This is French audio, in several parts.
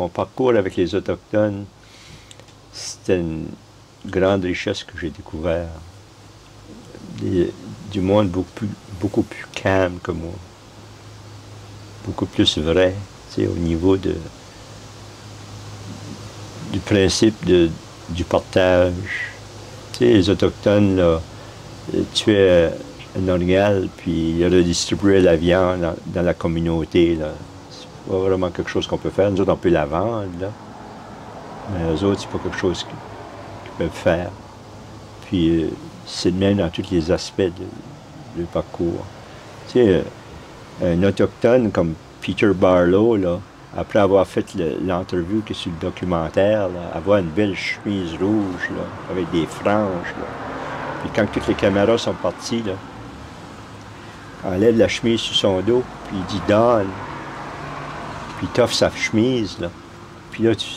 mon parcours avec les Autochtones, c'était une grande richesse que j'ai découvert. Du monde beaucoup plus calme que moi. Beaucoup plus vrai, tu sais, au niveau du principe du partage. Tu sais, les Autochtones, là, tuaient un orignal, puis ils redistribuaient la viande dans la communauté, là. C'est pas vraiment quelque chose qu'on peut faire. Nous autres, on peut la vendre, là. Mais eux autres, c'est pas quelque chose qu'ils peuvent faire. Puis, c'est le même dans tous les aspects du parcours. Tu sais, un Autochtone comme Peter Barlow, là, après avoir fait l'entrevue qui est sur le documentaire, là, avoir une belle chemise rouge, là, avec des franges, là. Puis quand toutes les caméras sont parties, là, enlève la chemise sur son dos, puis il dit « Donne ». Puis il t'offre sa chemise, là. Puis là, tu...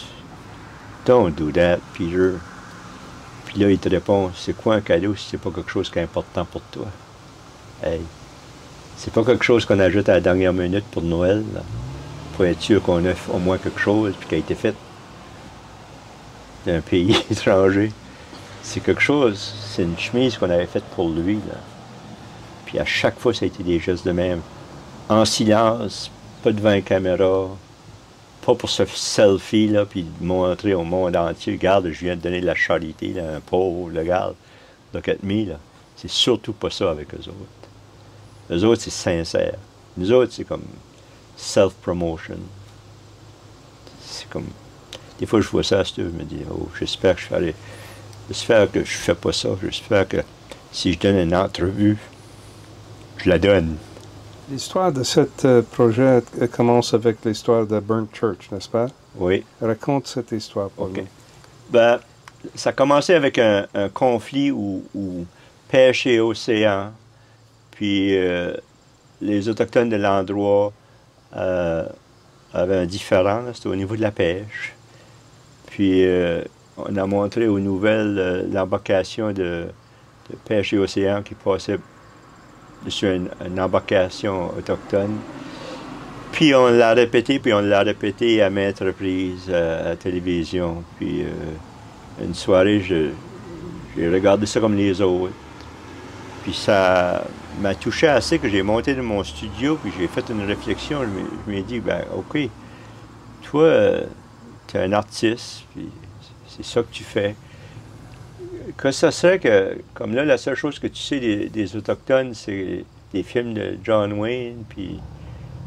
« Don't do that, Peter ». Puis là, il te répond « C'est quoi un cadeau si c'est pas quelque chose qui est important pour toi? » Hey, c'est pas quelque chose qu'on ajoute à la dernière minute pour Noël, là, pour être sûr qu'on a au moins quelque chose puis qui a été fait d'un pays étranger. C'est quelque chose, c'est une chemise qu'on avait faite pour lui, là. Puis à chaque fois, ça a été des gestes de même. En silence, pas devant une caméra, pas pour ce selfie, là, puis montrer au monde entier, regarde, je viens de donner de la charité, là, un pauvre, regarde, look at me, là. C'est surtout pas ça avec eux autres. Eux autres, c'est sincère. Nous autres, c'est comme self-promotion. C'est comme... Des fois, je vois ça, je me dis, oh, j'espère que je fais pas ça. J'espère que si je donne une entrevue, je la donne. L'histoire de ce projet commence avec l'histoire de Burnt Church, n'est-ce pas? Oui. Raconte cette histoire pour nous. Ben, ça a commencé avec un conflit où pêche et océan, puis les Autochtones de l'endroit avaient un différend, c'était au niveau de la pêche. Puis on a montré aux nouvelles l'embarcation de pêche et océan qui passait sur une embarcation autochtone. Puis on l'a répété à maintes reprises à la télévision. Puis une soirée, j'ai regardé ça comme les autres. Puis ça m'a touché assez que j'ai monté dans mon studio, puis j'ai fait une réflexion. Je me dit, ben OK, toi, tu es un artiste, puis c'est ça que tu fais. Que ça serait que, comme là, la seule chose que tu sais des Autochtones, c'est des films de John Wayne, puis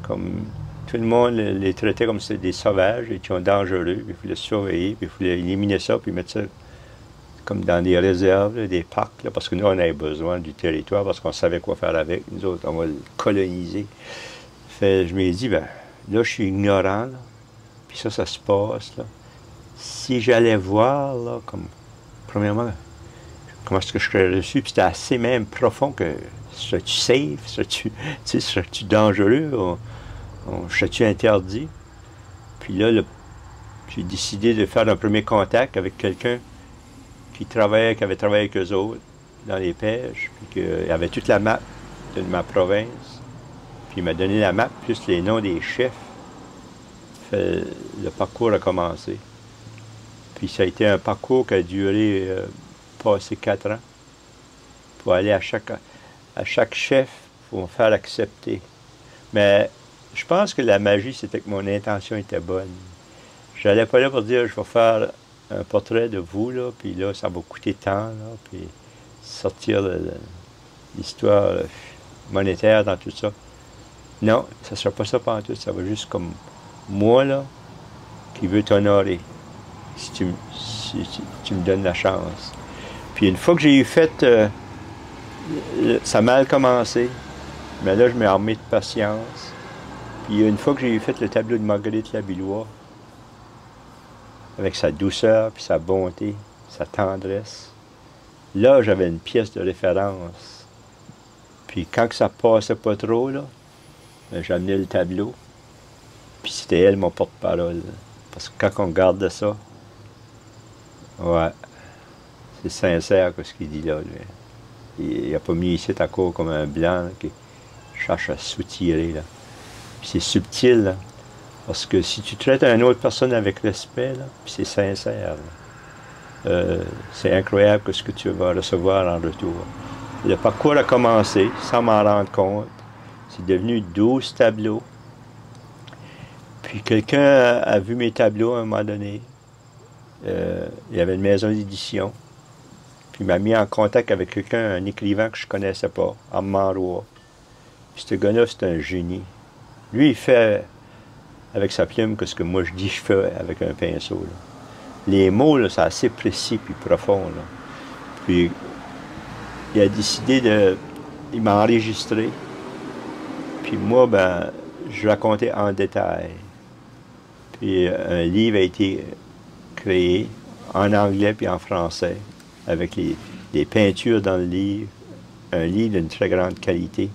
comme tout le monde les traitait comme c'était des sauvages et qui sont dangereux, puis il fallait surveiller, puis il fallait éliminer ça, puis mettre ça comme dans des réserves, là, des parcs, là, parce que nous, on avait besoin du territoire, parce qu'on savait quoi faire avec. Nous autres, on va le coloniser. Fait, je me dit, ben, là, je suis ignorant, là, puis ça se passe, là. Si j'allais voir, là, comme, premièrement, comment est-ce que je serais reçu, puis c'était assez même profond que, serais-tu safe, serais-tu dangereux, serais-tu interdit? Puis là, j'ai décidé de faire un premier contact avec quelqu'un qui avait travaillé avec eux autres dans les pêches, puis qu'il avait toute la map de ma province. Puis il m'a donné la map, plus les noms des chefs. Fait, le parcours a commencé. Puis ça a été un parcours qui a duré passé 4 ans. Pour aller à chaque chef, pour me faire accepter. Mais je pense que la magie, c'était que mon intention était bonne. J'allais pas là pour dire, je vais faire un portrait de vous, là, puis là, ça va coûter tant, là, puis sortir l'histoire monétaire dans tout ça. Non, ça ne sera pas ça pendant tout, ça va juste comme moi, là, qui veux t'honorer, si tu me donnes la chance. Puis une fois que j'ai eu fait, ça a mal commencé, mais là, je m'ai armé de patience. Puis une fois que j'ai eu fait le tableau de Marguerite Labillois, avec sa douceur, puis sa bonté, sa tendresse. Là, j'avais une pièce de référence. Puis quand ça passait pas trop, là, j'amenais le tableau, puis c'était elle, mon porte-parole. Parce que quand on regarde ça, ouais, c'est sincère ce qu'il dit là. Lui. Il n'a pas mis ici à court comme un blanc là, qui cherche à soutirer, là. Puis c'est subtil, là. Parce que si tu traites une autre personne avec respect, là, puis c'est sincère, c'est incroyable ce que tu vas recevoir en retour. Le parcours a commencé, sans m'en rendre compte. C'est devenu 12 tableaux. Puis quelqu'un a vu mes tableaux à un moment donné. Il y avait une maison d'édition. Puis il m'a mis en contact avec quelqu'un, un écrivain que je connaissais pas, Armand Roy. Puis ce gars-là, c'est un génie. Lui, il fait avec sa plume que ce que moi je dis, je fais avec un pinceau. Là. Les mots, là, c'est assez précis puis profond. Là. Puis il a décidé de... Il m'a enregistré. Puis moi, ben, je racontais en détail. Puis un livre a été créé en anglais puis en français, avec les peintures dans le livre. Un livre d'une très grande qualité.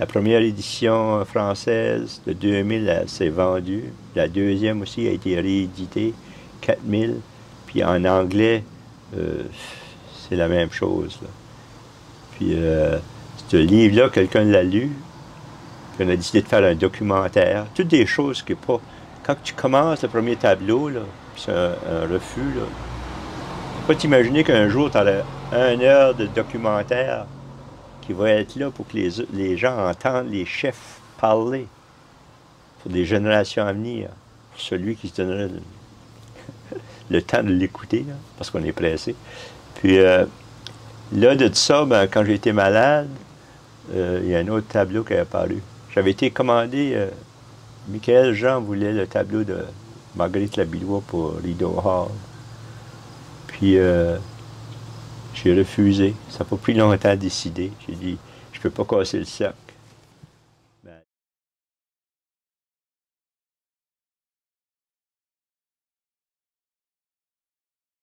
La première édition française de 2000 s'est vendue. La deuxième aussi a été rééditée, 4000. Puis en anglais, c'est la même chose. Là. Puis ce livre-là, quelqu'un l'a lu. Puis on a décidé de faire un documentaire. Toutes des choses qui pas... Quand tu commences le premier tableau, là, c'est un refus, là, faut pas t'imaginer qu'un jour, tu auras 1 heure de documentaire qui va être là pour que les gens entendent les chefs parler pour des générations à venir, pour celui qui se donnerait le temps de l'écouter, parce qu'on est pressé. Puis là, de ça, ben, quand j'ai été malade, il y a un autre tableau qui est apparu. J'avais été commandé, Michael Jean voulait le tableau de Marguerite Labillois pour Rideau Hall. Puis j'ai refusé. Ça n'a pas pris longtemps à décider. J'ai dit, je peux pas casser le cercle.